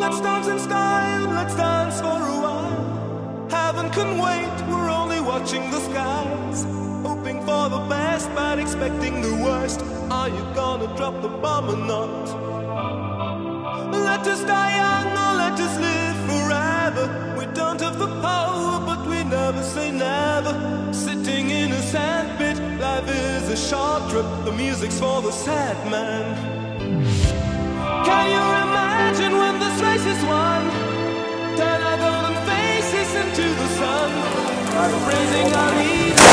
let's dance in sky and let's dance for a while. Heaven can wait, we're only watching the skies, hoping for the best but expecting the worst. Are you gonna drop the bomb or not? Let us die young or let us live forever. We don't have the power but we never say never. Sitting in a sandpit, life is a short trip. The music's for the sad man. Can you imagine when this race is won? Turn our golden faces into the sun, praising our leader.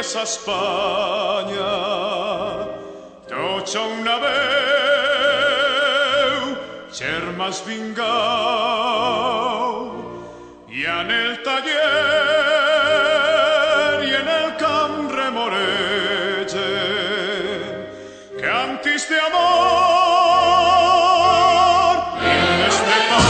A Espanya tots una veu, germans vingau, i en el taller i en el camp remoregen cantis de amor i himnes de pau.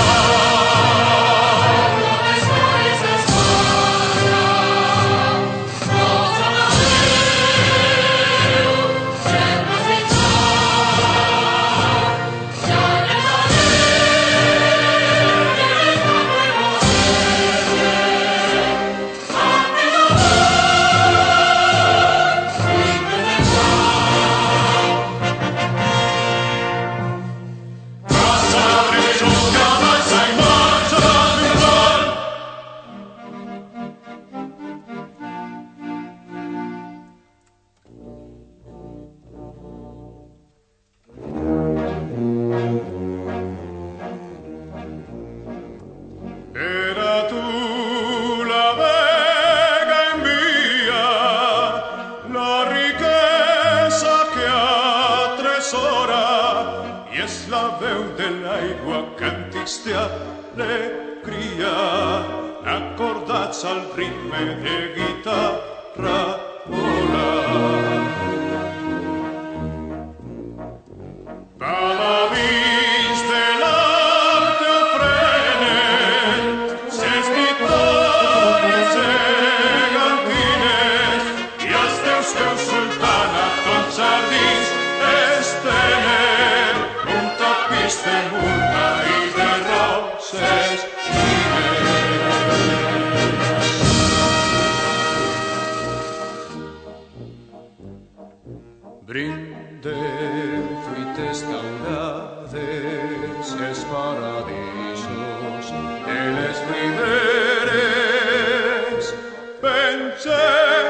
Acordats al ritme de guitarra volant. Paladins de l'art ofrenen ses victòries gegantines i els teus peus sultana tots jardins estenen un tapís de murta i de roses. Brindem fruites daurades els paradisos de les riberes, pengem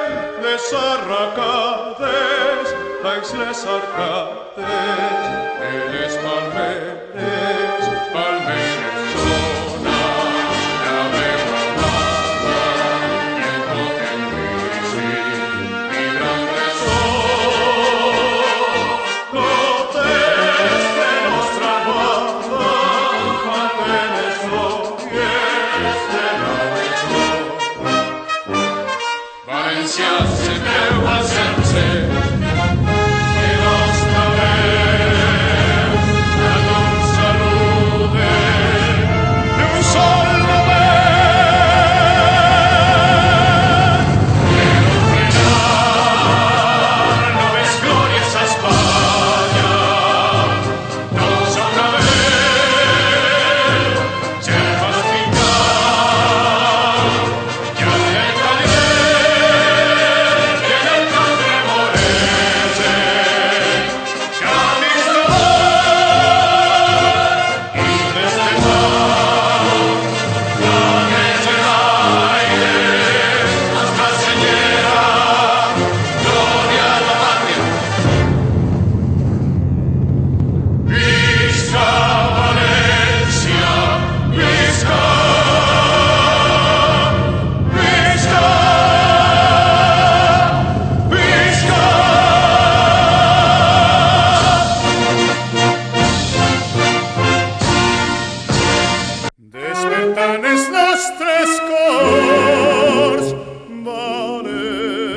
les arracades baix les arcades de les palmeres, palmeres sones la veu amada i el potent vici vibrant ressò. cantan els nostres cors. València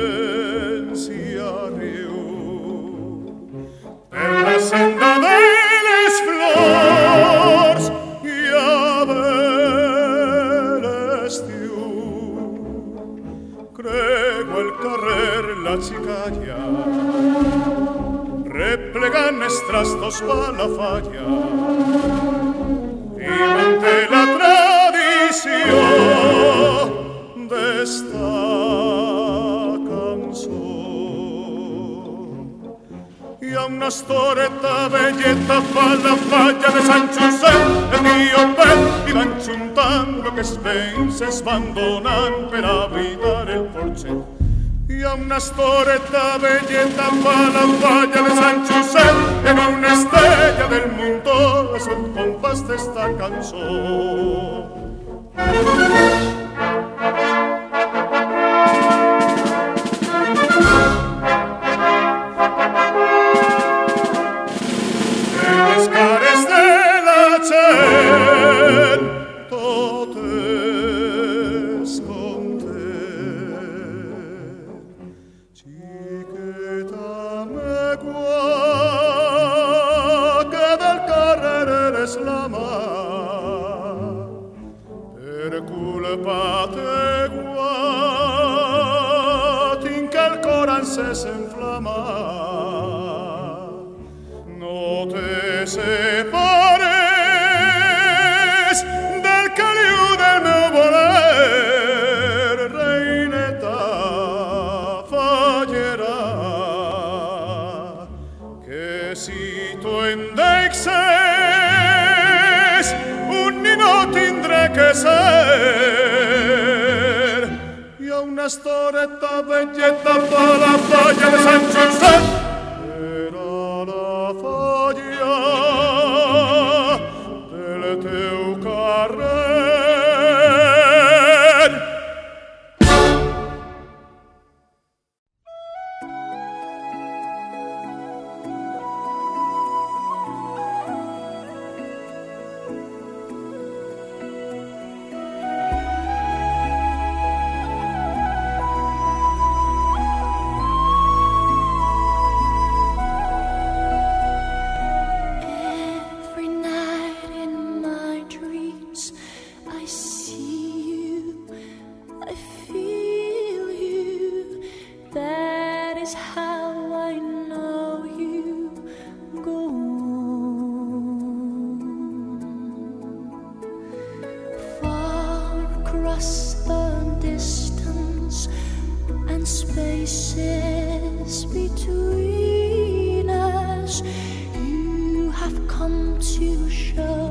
riu per la senda de les flors i a ver l'estiu. Crego el carrer la xicalla replegant els trastos pa la falla i manté la tradició d'esta cançó. Hi ha una estoreta velleta pa la falla de Sant Josep, el tio Pep i van juntant lo que els veïns es van donant per a bridar el porxet. Hi ha una estoreta velleta pa la falla de Sant Josep, en una estrella del mundo és el compàs d'esta cançó. En les cares de la gent tot és content. Xiqueta megua que del carrer eres la mà, per culpa teua tinc el cor encès inflamat. No te separes del caliu del meu voler, reineta fallera, que si tu em deixes un ninot tindré que ser. Hi ha una estoreta velleta pa la falla de Sant Josep, era la falla del teu carrer. Every night in my dreams, I see you, I feel you. That is how I know you go far across the distance and spaces between us. You have come to show